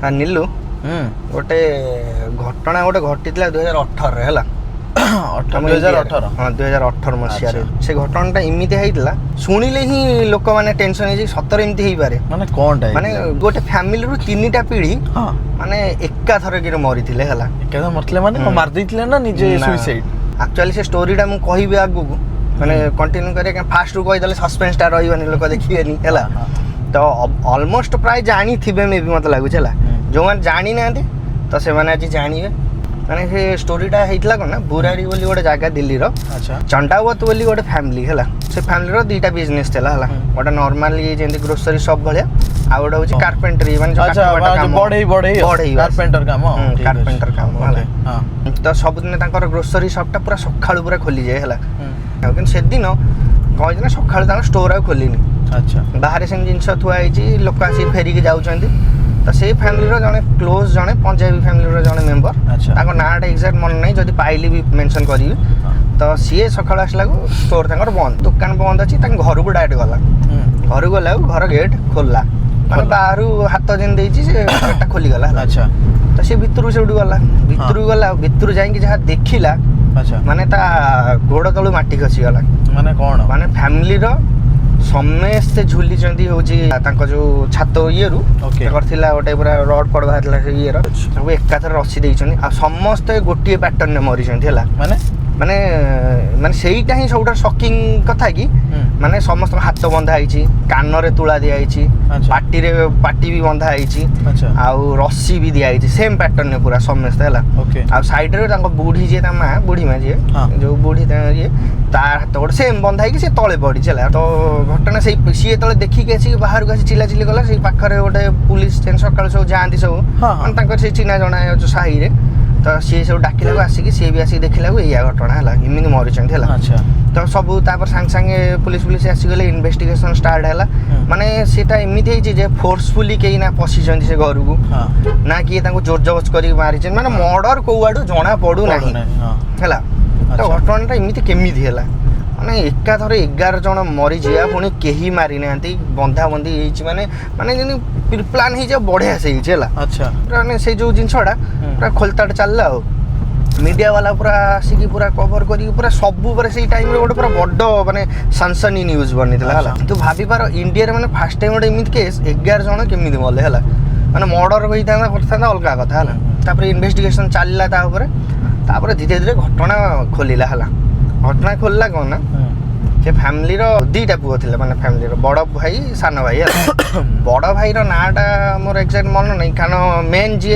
हाँ नीलू गोटे घटना गोटे घटी 2018 रे हला 2018 हाँ 2018 मसीह से घटनाटा इमिति होइतला शुणिले ही लोक माने टेंशन हे सतर इमिति हेई पारे माने कोन टाइप माने गोटे फैमिली रु तीनटा पीढ़ी हां माने एका थरके मरिथिले हला एका मरथिले माने मार दैथिले ना निजे सुसाइड एक्चुअली से स्टोरीटा मु कहिबे आगु माने कंटिन्यू करे के फास्ट रु कहि दले सस्पेंसटा रहिबनी लोक देखिबेनी हला तो ऑलमोस्ट प्राय जानी थिबे मे भी मत लागु छला जो माने जानी नांती तो से माने आज जानिबे माने से स्टोरीटा हेइतला कोन ना बुराड़ी बोली गोटे जगह दिल्ली रो अच्छा चंडावत बोली गोटे फैमिली हला से फैमिली रो दीटा बिजनेस चला हला गोटे नॉर्मली जेंति ग्रोसरी शॉप भलिया आ गोटे होची कारपेंटरी माने जो काटा काम बढ़ई कारपेंटर काम कारपेंटर काम हला हां तो सब दिन तांकर ग्रोसरी शॉपटा पूरा सखाळु पूरा खोली जाय हला लेकिन से दिन कहि ना सखाळु तांकर स्टोर आ खोलिनी अच्छा बाहर से जिनस थुआ लोक आसी फेरिकी जाऊँच तो से फैमिली जड़े क्लोज जड़े पंजाबी फैमिली जड़े मेम्बर ताको नाटा एक्जाक्ट मन नहीं जदि पाइली भी मेंशन करी तो सी सका आसला स्टोर बंद दुकान बंद अच्छी घर को डायरेक्ट गला घर गला घर गेट खोलला माने बाहर हाथ जेन गेटा खोलीगला अच्छा तो सी भितर से गला भितर जाइए जहाँ देखला माने ता गोड़ तलू माटी खसीगला माने कौन माने फैमिली समस्ते झुली जो छात ये गोटे पूरा रड पड़ बाहर ये सब एकाथर रसी देइछन आ समस्ते गोटे पैटर्न में मरीछन माने माने माने सेईटा ही सबटा शॉकिंग कथा कि माने समस्त हाथ बंधा आइछि कान रे तुला दिया आइछि पाटी भी बंधा आइछि आ रस्सी भी दिया आइछि सेम पैटर्न में पूरा समस्त हला आ साइड रे तांको बूढ़ी जे ता मां बूढ़ी मां जे जो बूढ़ी ये तार हाथ गोटे सेम बंधा कि से तले पड़ी चला तो घटना से सी तले देखिक आसी बाहर को आसी चिल्ला चिल्ली कला से पाखरे गोटे पुलिस सकाल सब जाती सब माने से चिन्हा जना जो साही रे तो सी सब डाकिला को आसिक सी भी आसिक देखला या घटना है इमिन मरीचंत है तो सब सांगे सांगे पुलिस आसीगले इन्वेस्टिगेशन स्टार्ट है माने सेटा एमिति है जे फोर्सफुली कहीं ना पशिचंती से घर को ना कि जोर जबरदस्त कर मारी माने मर्डर को आड़ू जना पड़ू ना है तो घटना एमिति केमिति है माने एकाथर 11 जन मरी जा पुणी कहीं मारी ना बंधा बंधी माने माने जेन प्लान हो बढ़िया से अच्छा माने से जो जिनसटा पूरा खोलताट चलला मीडिया वाला पूरा आसिक पूरा कवर करी पूरा सब से टाइम गोटे पूरा बड़ माने सनसनी न्यूज बनीला तू भाभी पार इंडिया माने फास्ट टाइम गोटे एमिति केस 11 जन केमिति मले है माने मर्डर होता अलग कथा है इन्वेस्टिगेशन चलला तापर धीरे धीरे घटना खोलिला है घटना खोलला कौन ना से फैमिली दीटा पुओ थे माने फैमिली बड़ भाई सान भाई बड़ भाई नाटा मोर एक्जाक्ट मन नहीं कारण मेन जी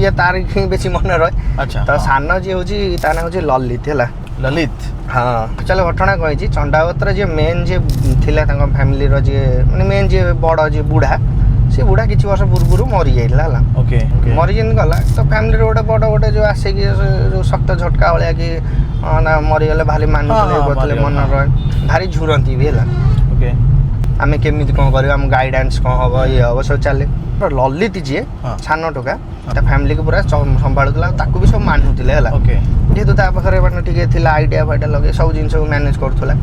ये तार बेसी मन रहे तो सान जी हूँ ता ना हूँ ललित है ललित हाँ चलो घटना कही चंडावत जी मेन जी थिला फैमिली जी माने मेन जी बड़ जी बुढ़ा से बुढ़ा किसी वर्ष पूर्व मरी जाइला मरी जेन गला तो फैमिली गोटे बड़ गोटे जो आसे कि जो सख्त झटका भाया कि ना मरीगले भारी मानुले मन रहे भारी झुरंती भी है आम केमी कौन कर गाइडेंस कौन हम ये हम सब चले ललित जी सान टोका फैमिली को पूरा संभालुला भी सब मानुले जेहेतु पाखे मैंने आइडिया फाइडिया लगे सब जिन मैनेज करूला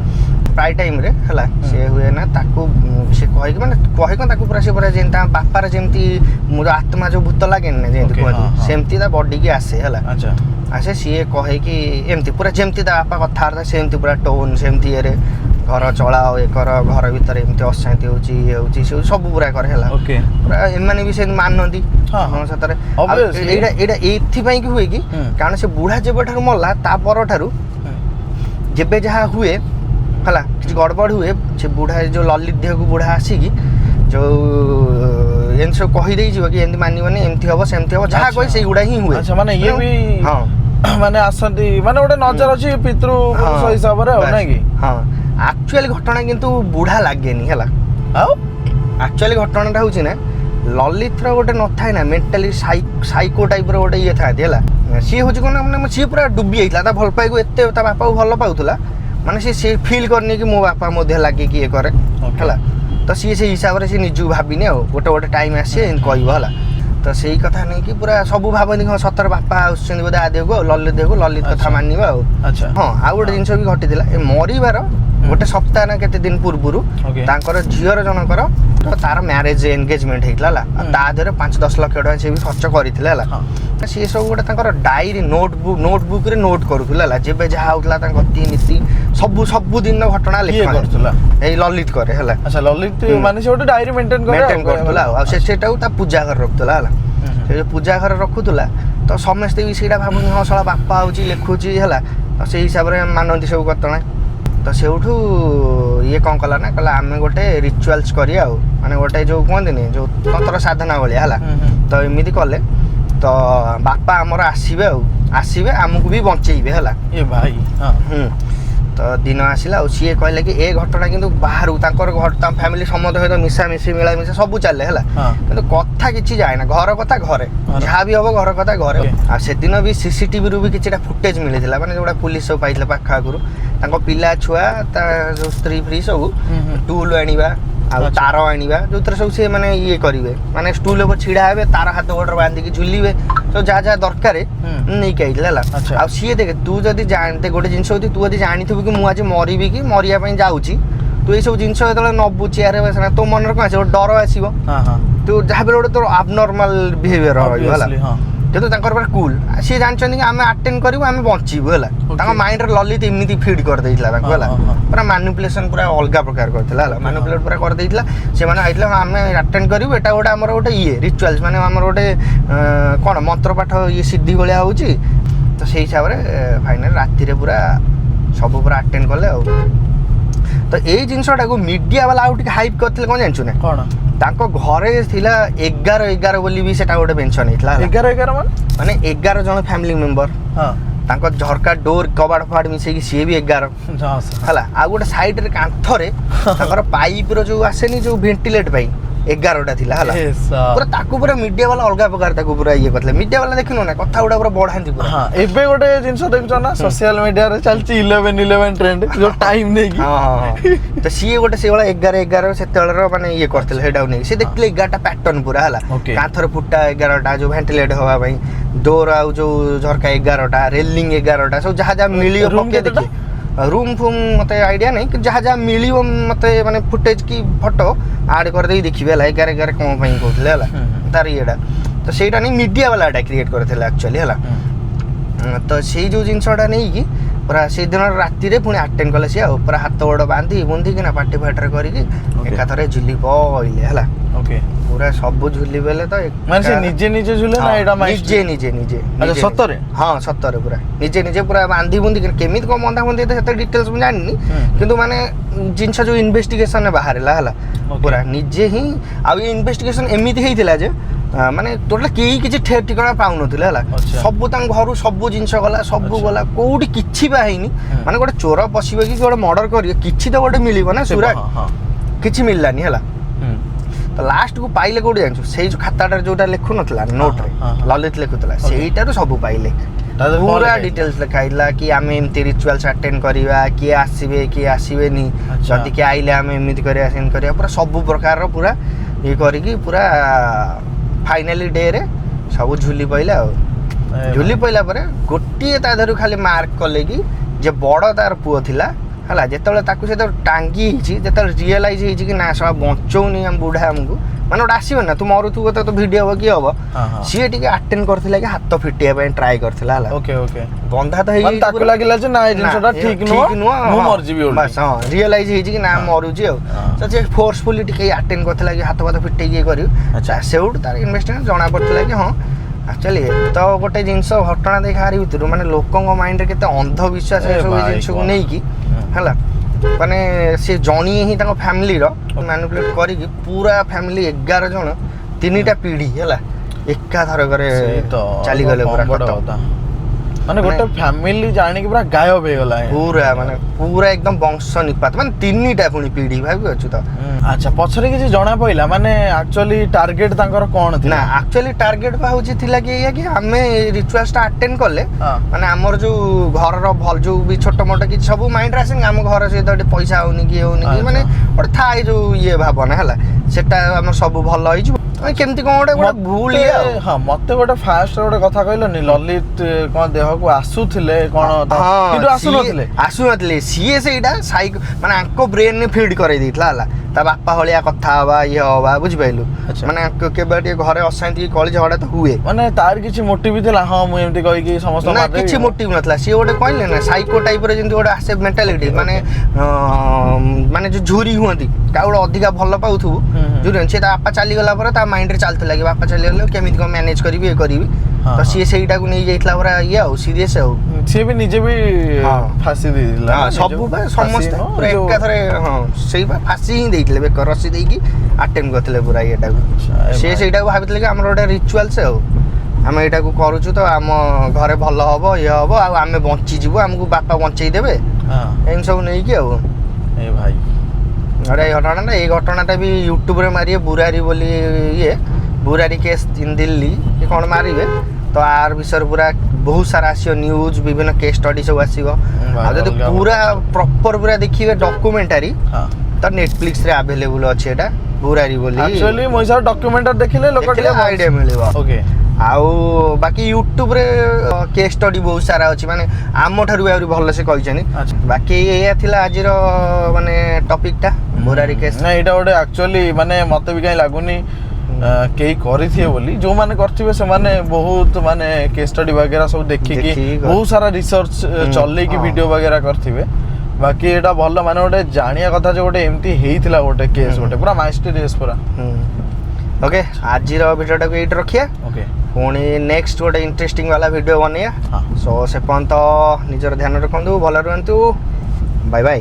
प्राय टाइम रे हला से हुए ना ताकू से कहि माने कहि कोन ताकू पूरा से पूरा जेंता बापार जेमती मोर आत्मा जो भूत लागे ने जेंती कहती सेमती ता बॉडी की आसे हला अच्छा आसे सीए कहे कि एमती पूरा जेमती ता बापा कथा सेमती पूरा टोन सेमती रे घर चलाओ ए कर घर भीतर एमती अशांति होची ये होची सब पूरा करे हला ओके पूरा एमाने भी से माननती हां सतरे एडा एडा एथि पई कि हुए कि कारण से बूढ़ा जेबे ठार मल्ला ता पर ठारू जेबे जहा हुए हला किसी गड़बड़ हुए से बुढ़ा जो ललित देह को बुढ़ा आसिकी जो एन सब कहीदे कि एमती मानबनी एमती हम सेमती हम जहाँ कही से गुड़ा ही हुए अच्छा माने ये भी हाँ माने आसंती माने गोटे नजर अच्छी पितृ हिसाब रे ना कि हाँ एक्चुअली घटना किंतु बुढ़ा लागेनी हला एक्चुअली घटनाटा होची ना ललित गोटे न थाए ना मेंटली साइको टाइप गोटे ये था सी हूँ कौन मैंने सी पूरा डुबी जाता भल पाई एत बापा को भल पाऊला माने से फील करनी कि मो बापा मध्य लगे कि ये करे है तो सी से हिसाब से निजू भाविनी गोटे गोटे टाइम आसे कहला तो सही कथा नहीं कि पूरा सब भावनी हाँ सतर बापा आसुच्च बोधे आदि को ललित ललित कथा मानवा अच्छा हाँ आउ गोटे जिन भी घटी मरबार गोटे सप्ताह ना केते दिन पूर्व झीर जनकर ତ ତାର ମ୍ୟାରେଜ ଏନଗେଜମେଣ୍ଟ ହେଇଥିଲା ହେଲା ତା ଦେହରେ 5-10 ଲକ୍ଷ ଟଙ୍କା ସେ ବି ଖର୍ଚ୍ଚ କରିଥିଲେ ହେଲା ସିଏ ସବୁ ଗୋଟେ ତାଙ୍କର ଡାଏରୀ ନୋଟବୁକରେ ନୋଟ କରୁଥିଲା ହେଲା ଯେବେ ଯାହା ହଉଥିଲା ତାଙ୍କ ଗତି ନୀତି ସବୁଦିନ ଘଟଣା ଲେଖୁଥିଲା ଏଇ ଲଲିତ କରେ ହେଲା ଆଚ୍ଛା ଲଲିତ ମାନେ ସେ ଗୋଟେ ଡାଏରୀ ମେଣ୍ଟେନ କରୁଥିଲା ଆଉ ସେଟାକୁ ତା ପୂଜା ଘରେ ରଖୁଥିଲା ହେଲା ସେ ପୂଜା ଘରେ ରଖୁଥିଲା ତ ସମସ୍ତେ ବି ସେଇଟା ଭାବନ୍ତି ହଁ ଶଳା ବାପା ହଉଛି ଲେଖୁଛି ହେଲା ତ ସେଇ ହିସାବରେ ମାନନ୍ତି ସବୁ ଘଟଣା ତ ସେଇଠୁ ଇଏ କ'ଣ କଲା ନା କହିଲା ଆମେ ଗୋଟେ ରିଚୁଆଲ୍ସ କରିବା ଆଉ ମାନେ ଗୋଟେ ଯେଉଁ କୁହନ୍ତିନି ଯେଉଁ ତନ୍ତ୍ର ସାଧନା ଭଳିଆ ହେଲା ତ ଏମିତି କଲେ ତ ବାପା ଆମର ଆସିବେ ଆମକୁ ବି ବଞ୍ଚେଇବେ ହେଲା ଏ ଭାଇ ତ ଦିନ ଆସିଲା ଆଉ ସିଏ କହିଲେ କି ଏ ଘଟଣା କିନ୍ତୁ ବାହାରୁ ତାଙ୍କର ତାଙ୍କ ଫ୍ୟାମିଲି ସମସ୍ତ ସହିତ ମିଶାମିଶି ମିଳାମିଶା ସବୁ ଚାଲେ ହେଲା କିନ୍ତୁ କଥା କିଛି ଯାଏ ନା ଘର କଥା ଘରେ ଯାହା ବି ହବ ଘର କଥା ଘରେ ଆଉ ସେଦିନ ବି ସିସିଟିଭିରୁ ବି କିଛିଟା ଫୁଟେଜ ମିଳିଥିଲା ମାନେ ଯୋଉଟା ପୁଲିସ ସବୁ ପାଇଥିଲା ପାଖ ଆଗରୁ ତାଙ୍କ ପିଲା ଛୁଆ ତା ଯୋଉ ସ୍ତ୍ରୀ ଫ୍ରି ସବୁ ଟୁଲ ଆଣିବା ଆଉ ତାର ଆଣିବା ଯୋଉଥିରେ ସବୁ ସେ ମାନେ ଇଏ କରିବେ ମାନେ ଷ୍ଟୁଲ ଉପରେ ଛିଡା ହେବେ ତାର ହାତ ଗୋଡରେ ବାନ୍ଧିକି ଝୁଲିବେ ସବୁ ଯାହା ଦରକାର ନେଇକି ଆଇଥିଲେ ହେଲା ଆଉ ସିଏ ଦେଖେ ତୁ ଯଦି ଗୋଟେ ଜିନିଷ ହଉଛି ତୁ ଯଦି ଜାଣିଥିବୁ କି ମୁଁ ଆଜି ମରିବି କି ମରିବା ପାଇଁ ଯାଉଛି ତୁ ଏଇ ସବୁ ଜିନିଷ ଯେତେବେଳେ ନବୁ ଚେୟାରରେ ବସିନା ତୋ ମନରେ କ'ଣ ଆସିବ ଡର ଆସିବ ତୁ ଯାହା ବି ଗୋଟେ ତୋର ଆବନର୍ମାଲ ବିହେଭିୟର ରହିବ ହେଲା କିନ୍ତୁ ତାଙ୍କର ପୁରା କୁଲ ସିଏ ଜାଣିଛନ୍ତି କି ଆମେ ଆଟେଣ୍ଡ କରିବୁ ଆମେ ବଞ୍ଚିବୁ ହେଲା ତାଙ୍କ ମାଇଣ୍ଡରେ ଲଲିତ ଏମିତି ଫିଡ୍ କରିଦେଇଥିଲା ତାଙ୍କୁ ହେଲା ପୁରା ମାନୁପୁଲେସନ ପୁରା ଅଲଗା ପ୍ରକାର କରିଥିଲା ହେଲା ମାନୁପୁଲେଟ ପୁରା କରିଦେଇଥିଲା ସେମାନେ ଆଇଥିଲେ ଆମେ ଆଟେଣ୍ଡ କରିବୁ ଏଟା ଗୋଟେ ଆମର ଗୋଟେ ଇଏ ରିଚୁଆଲ୍ସ ମାନେ ଆମର ଗୋଟେ କ'ଣ ମନ୍ତ୍ର ପାଠ ଇଏ ସିଦ୍ଧି ଭଳିଆ ହେଉଛି ତ ସେଇ ହିସାବରେ ଫାଇନାଲ ରାତିରେ ପୁରା ସବୁ ପୁରା ଆଟେଣ୍ଡ କଲେ ଆଉ ତ ଏଇ ଜିନିଷଟାକୁ ମିଡିଆ ବାଲା ଆଉ ଟିକେ ହାଇପ୍ କରିଥିଲେ କ'ଣ ଜାଣିଛୁ ନା କ'ଣ ତାଙ୍କ ଘରେ ଥିଲା 11 ବୋଲି ବି ସେଟା ଗୋଟେ ମେନସନ୍ ହେଇଥିଲା 11 ମାନେ 11 ଜଣ ଫ୍ୟାମିଲି ମେମ୍ବର ତାଙ୍କ ଝରକା ଡୋର କବାଟ ଫବାଟ ମିଶେଇକି ସିଏ ବି 11 ହେଲା ଆଉ ଗୋଟେ ସାଇଡରେ କାନ୍ଥରେ ତାଙ୍କର ପାଇପର ଯୋଉ ଆସେନି ଯୋଉ ଭେଣ୍ଟିଲେଟ ପାଇଁ 11ଟା ଥିଲା ହେଲା ପୁରା ତାକୁ ପୁରା ମିଡିଆ ବାଲା ଅଲଗା ପ୍ରକାର ତାକୁ ପୁରା ଇଏ କରିଥିଲେ ମିଡିଆ ବାଲା ଦେଖିନୁ ନା କଥା ଗୁଡା ପୁରା ବଢାନ୍ତି ପୁରା ଏବେ ଗୋଟେ ଜିନିଷ ଦେଖୁଛ ନା ସୋସିଆଲ ମିଡିଆରେ ଚାଲିଛି 11 ଟ୍ରେଣ୍ଡ ଯୋଉ ଟାଇମ ନେଇକି ତ ସିଏ ଗୋଟେ ସେଇଭଳିଆ 11 ସେତେବେଳର ମାନେ ଇଏ କରିଥିଲେ ସେଇଟାକୁ ନେଇକି ସେ ଦେଖିଲେ 11ଟା ପ୍ୟାଟର୍ନ ପୁରା ହେଲା କାନ୍ଥର ଫୁଟା 11ଟା ଯୋଉ ଭେଣ୍ଟିଲେଟ ହବା ପାଇଁ ଡୋର ଆଉ ଯୋଉ ଝରକା 11ଟା ରେଲିଂ 11ଟା ସବୁ ଯାହା ମିଳିବ ପକେଇ ଦେଖି ରୁମ୍ ଫୁମ୍ ମତେ ଆଇଡିଆ ନାହିଁ କିନ୍ତୁ ଯାହା ମିଳିବ ମତେ ମାନେ ଫୁଟେଜ କି ଫଟୋ ଆଡ୍ କରିଦେଇ ଦେଖିବେ ହେଲା 11 କ'ଣ ପାଇଁ କହୁଥିଲେ ହେଲା ତାର ଇଏଟା ତ ସେଇଟା ନେଇ ମିଡିଆ ବାଲା ଏଟା କ୍ରିଏଟ୍ କରିଥିଲେ ଆକ୍ଚୁଆଲି ହେଲା ତ ସେଇ ଯୋଉ ଜିନିଷଟା ନେଇକି ପୁରା ସେଇଦିନ ରାତିରେ ପୁଣି ଆଟେଣ୍ଡ କଲେ ସିଏ ଆଉ ପୁରା ହାତ ଗୋଡ଼ ବାନ୍ଧି ବୁନ୍ଧିକିନା ପାଟି ଫାଟରେ କରିକି ଏକାଥରେ ଝୁଲି ପଇଲେ ହେଲା ପୁରା ସବୁ ଝୁଲି ବେଲେ ତ ମାନେ ସେ ନିଜେ ଝୁଲେ ନା ଏଟା ନିଜେ ସତରେ ହଁ ସତରେ ପୁରା ନିଜେ ପୁରା ବାନ୍ଧି ବୁନ୍ଧି କେମିତି କ'ଣ ବନ୍ଧା ବୁନ୍ଧି ସେତେ ଡିଟେଲ୍ସ ମୁଁ ଜାଣିନି କିନ୍ତୁ ମାନେ ଜିନିଷ ଯୋଉ ଇନଭେଷ୍ଟିଗେସନରେ ବାହାରିଲା ହେଲା ପୁରା ନିଜେ ହିଁ ଆଉ ଏ ଇନଭେଷ୍ଟିଗେସନ ଏମିତି ହେଇଥିଲା ଯେ ମାନେ ଟୋଟାଲ କେହି କିଛି ଠିକଣା ପାଉନଥିଲେ ହେଲା ସବୁ ତାଙ୍କ ଘରୁ ସବୁ ଜିନିଷ ଗଲା ସବୁ ଗଲା କୋଉଠି କିଛି ବା ହେଇନି ମାନେ ଗୋଟେ ଚୋର ପଶିବ କି ଗୋଟେ ମର୍ଡର କରିବ କିଛି ତ ଗୋଟେ ମିଳିବ ନା ସୁରା କିଛି ମିଳିଲାନି ହେଲା ତ ଲାଷ୍ଟକୁ ପାଇଲେ କୋଉଠି ଜାଣିଛୁ ସେଇ ଯୋଉ ଖାତାଟାରେ ଯୋଉଟା ଲେଖୁନଥିଲା ନୋଟରେ ଲଲିତ ଲେଖୁଥିଲା ସେଇଟାରୁ ସବୁ ପାଇଲେ ପୁରା ଡିଟେଲ୍ସ ଲେଖା ହେଇଥିଲା କି ଆମେ ଏମିତି ରିଚୁଆଲ୍ସ ଆଟେଣ୍ଡ କରିବା କିଏ ଆସିବେ କିଏ ଆସିବେନି ଯଦି କିଏ ଆଇଲେ ଆମେ ଏମିତି କରିବା ସେମିତି କରିବା ପୁରା ସବୁ ପ୍ରକାରର ପୁରା ଇଏ କରିକି ପୁରା ଫାଇନାଲି ଡେରେ ସବୁ ଝୁଲି ପଇଲା ଆଉ ଝୁଲି ପଇଲା ପରେ ଗୋଟିଏ ତା ଦେହରୁ ଖାଲି ମାର୍କ କଲେ କି ଯେ ବଡ଼ ତାର ପୁଅ ଥିଲା ହେଲା ଯେତେବେଳେ ତାକୁ ସେତେବେଳେ ଟାଙ୍ଗି ହେଇଛି ଯେତେବେଳେ ରିଏଲାଇଜ୍ ହେଇଛି କି ନା ସବା ବଞ୍ଚଉନି ଆମ ବୁଢ଼ା ଆମକୁ ମାନେ ଗୋଟେ ଆସିବ ନା ତୁ ମରୁଥିବୁ ତ ଭିଡ଼ିଓ ହବ କିଏ ହବ ସିଏ ଟିକେ ଆଟେଣ୍ଡ କରିଥିଲା କି ହାତ ଫିଟିବା ପାଇଁ ଟ୍ରାଏ କରିଥିଲା ହେଲା ବନ୍ଧା ତ ହେଇଯାଇଛି ତାକୁ ଲାଗିଲା ଯେ ନା ଏ ଜିନିଷଟା ଠିକ ନୁହଁ ମୁଁ ମରିଯିବି ବାସ୍ ହଁ ରିଏଲାଇଜ୍ ହେଇଛି କି ନା ମରୁଛି ଆଉ ତ ସେ ଫୋର୍ସଫୁଲି ଟିକେ ଆଟେଣ୍ଡ କରିଥିଲା କି ହାତ ଫାତ ଫିଟେଇକି ଇଏ କରିବୁ ସେଇଠୁ ତାର ଇନଭେଷ୍ଟିଗେସନ ଜଣା ପଡ଼ିଥିଲା କି ହଁ ଆକ୍ଚୁଆଲି ତ ଗୋଟେ ଜିନିଷ ଘଟଣା ଦେଖାରି ଭିତରୁ ମାନେ ଲୋକଙ୍କ ମାଇଣ୍ଡରେ କେତେ ଅନ୍ଧବିଶ୍ୱାସ ଏସବୁ ଜିନିଷକୁ ନେଇକି ହେଲା ମାନେ ସେ ଜଣିଏ ହିଁ ତାଙ୍କ ଫ୍ୟାମିଲିର ମ୍ୟାନିପୁଲେଟ୍ କରିକି ପୁରା ଫ୍ୟାମିଲି 11 ଜଣ 3ଟା ପିଢ଼ି ହେଲା ଏକାଥରକରେ ଚାଲିଗଲେ ପୁରା ମାନେ ଗୋଟେ ଫ୍ୟାମିଲି ଜାଣିକି ପୁରା ଗାୟବ ହେଇଗଲା ପୁରା ଏକଦମ ବଂଶ ନିପାତ ମାନେ 3ଟା ପୁଣି ପିଢ଼ି ଭାବି ଅଛୁ ତ ଆଚ୍ଛା ପଛରେ କିଛି ଜଣା ପଇଲା ମାନେ ଆକ୍ଚୁଆଲି ଟାର୍ଗେଟ ତାଙ୍କର କ'ଣ ଥିଲା ନା ଆକ୍ଚୁଆଲି ଟାର୍ଗେଟ ହଉଛି ଥିଲା କି ଏଇଆ କି ଆମେ ରିଚୁଆଲ୍ସଟା ଆଟେଣ୍ଡ କଲେ ମାନେ ଆମର ଯୋଉ ଘରର ଭଲ ଯୋଉ ବି ଛୋଟ ମୋଟ କିଛି ସବୁ ମାଇଣ୍ଡରେ ଆସେନି ଆମ ଘର ସହିତ ଗୋଟେ ପଇସା ହଉନି କି ହଉନି କି ମାନେ ଗୋଟେ ଥାଏ ଯୋଉ ଇଏ ଭାବନା ହେଲା ସେଟା ଆମର ସବୁ ଭଲ ହେଇଯିବ କେମିତି କଣ ଗୋଟେ ଭୁଲ ଇଏ ଆଉ। ହଁ ମତେ ଗୋଟେ ଫାଷ୍ଟ ଗୋଟେ କଥା କହିଲନି ଲଲିତ କଣ ଦେହକୁ ଆସୁଥିଲେ କଣ କିନ୍ତୁ ଆସୁନଥିଲେ ସିଏ ସେଇଟା ମାନେ ଆଙ୍କ ବ୍ରେନରେ ଫିଡ୍ କରେଇ ଦେଇଥିଲା ହେଲା ତା ବାପା ଭଳିଆ କଥା ହବା ଇଏ ହବା ବୁଝିପାରିଲୁ ମାନେ କେବେ ଟିକେ ଘରେ ଅଶାନ୍ତି କଳି ଝଗଡ଼ା ତ ହୁଏ ମାନେ ତାର କିଛି ମୋଟିଭ ଥିଲା ହଁ ମୁଁ ଏମିତି କହିକି ସମସ୍ତ ନା କିଛି ମୋଟିଭ ନଥିଲା ସିଏ ଗୋଟେ କହିଲେ ନା ସାଇକୋ ଟାଇପର ଯେମିତି ଗୋଟେ ଆସେ ମେଣ୍ଟାଲିଟି ମାନେ ମାନେ ଯୋଉ ଝୁରି ହୁଅନ୍ତି କାହା ଗୋଟେ ଅଧିକା ଭଲ ପାଉଥିବୁ ଝୁରି ସେ ତା ବାପା ଚାଲିଗଲା ପରେ ତା ମାଇଣ୍ଡରେ ଚାଲିଥିଲା କି ବାପା ଚାଲିଗଲେ କେମିତି କଣ ମ୍ୟାନେଜ କରିବି ଇଏ କରିବି ତ ସିଏ ସେଇଟାକୁ ନେଇ ଯାଇଥିଲା ପୁରା ଇଏ ଆଉ ସିରିୟସ୍ ଆଉ ସିଏ ବି ନିଜେ ବି ଫାସି ଦେଇଥିଲା ସବୁ ବା ସମସ୍ତେ ପୁରା ଏକାଥରେ ହଁ ସେଇ ବା ଫାସି ହିଁ ଦେଇଥିଲେ ବେକ ରସି ଦେଇକି ଆଟେମ୍ପ କରିଥିଲେ ପୁରା ଇଏଟାକୁ ସିଏ ସେଇଟାକୁ ଭାବିଥିଲେ କି ଆମର ଗୋଟେ ରିଚୁଆଲ୍ସ ଆଉ ଆମେ ଏଇଟାକୁ କରୁଛୁ ତ ଆମ ଘରେ ଭଲ ହବ ଇଏ ହବ ଆଉ ଆମେ ବଞ୍ଚିଯିବୁ ଆମକୁ ବାପା ବଞ୍ଚେଇ ଦେବେ ଏମିତି ସବୁ ନେଇକି ଆଉ ଏ ଭାଇ ଆରେ ଏଇ ଘଟଣାଟା ବି ୟୁଟ୍ୟୁବରେ ମାରିବେ ବୁରାରୀ ବୋଲି ଇଏ ବୁରାରୀ କେସ୍ ଇନ୍ ଦିଲ୍ଲୀ କି କ'ଣ ମାରିବେ ତ ଆର ବିଷୟରେ ପୁରା ବହୁତ ସାରା ଆସିବ ନ୍ୟୁଜ୍ ବିଭିନ୍ନ କେସ୍ ଷ୍ଟଡି ସବୁ ଆସିବ ଆଉ ଯଦି ପୁରା ପ୍ରପର ପୁରା ଦେଖିବେ ଡକୁମେଣ୍ଟାରୀ ତ ନେଟଫ୍ଲିକ୍ସରେ ଆଭେଲେବୁଲ୍ ଅଛି ଏଇଟା ବୁରାରୀ ବୋଲି ଆକ୍ଚୁଆଲି ମୋ ହିସାବରେ ଡକୁମେଣ୍ଟାରୀ ଦେଖିଲେ ଲୋକ ଟିକେ ଆଇଡ଼ିଆ ମିଳିବ ଓକେ ଆଉ ବାକି ୟୁଟ୍ୟୁବରେ କେସ୍ ଷ୍ଟଡି ବହୁତ ସାରା ଅଛି ମାନେ ଆମଠାରୁ ବି ଆହୁରି ଭଲସେ କହିଛନ୍ତି ବାକି ଏଇଆ ଥିଲା ଆଜିର ମାନେ ଟପିକଟା ବୁରାରୀ କେସ୍ ନା ଏଇଟା ଗୋଟେ ଆକ୍ଚୁଆଲି ମାନେ ମତେ ବି କାହିଁ ଲାଗୁନି କେହି କରିଥିବେ ବୋଲି ଯୋଉମାନେ କରିଥିବେ ସେମାନେ ବହୁତ ମାନେ କେସ୍ ଷ୍ଟଡି ବଗେରା ସବୁ ଦେଖିକି ବହୁତ ସାରା ରିସର୍ଚ୍ଚ ଚଲେଇକି ଭିଡିଓ ବଗେରା କରିଥିବେ ବାକି ଏଇଟା ଭଲ ମାନେ ଗୋଟେ ଜାଣିବା କଥା ଯେ ଗୋଟେ ଏମିତି ହେଇଥିଲା ଗୋଟେ କେସ୍ ଗୋଟେ ପୁରା ମାଇଷ୍ଟେରିୟସ୍ ପୁରା ଓକେ ଆଜିର ଭିଡିଓଟାକୁ ଏଇଠି ରଖିବା ଓକେ ପୁଣି ନେକ୍ସଟ ଗୋଟେ ଇଣ୍ଟରେଷ୍ଟିଂ ବାଲା ଭିଡିଓ ବନେଇବା ସୋ ସେ ପର୍ଯ୍ୟନ୍ତ ନିଜର ଧ୍ୟାନ ରଖନ୍ତୁ ଭଲ ରୁହନ୍ତୁ ବାଇ ବାଇ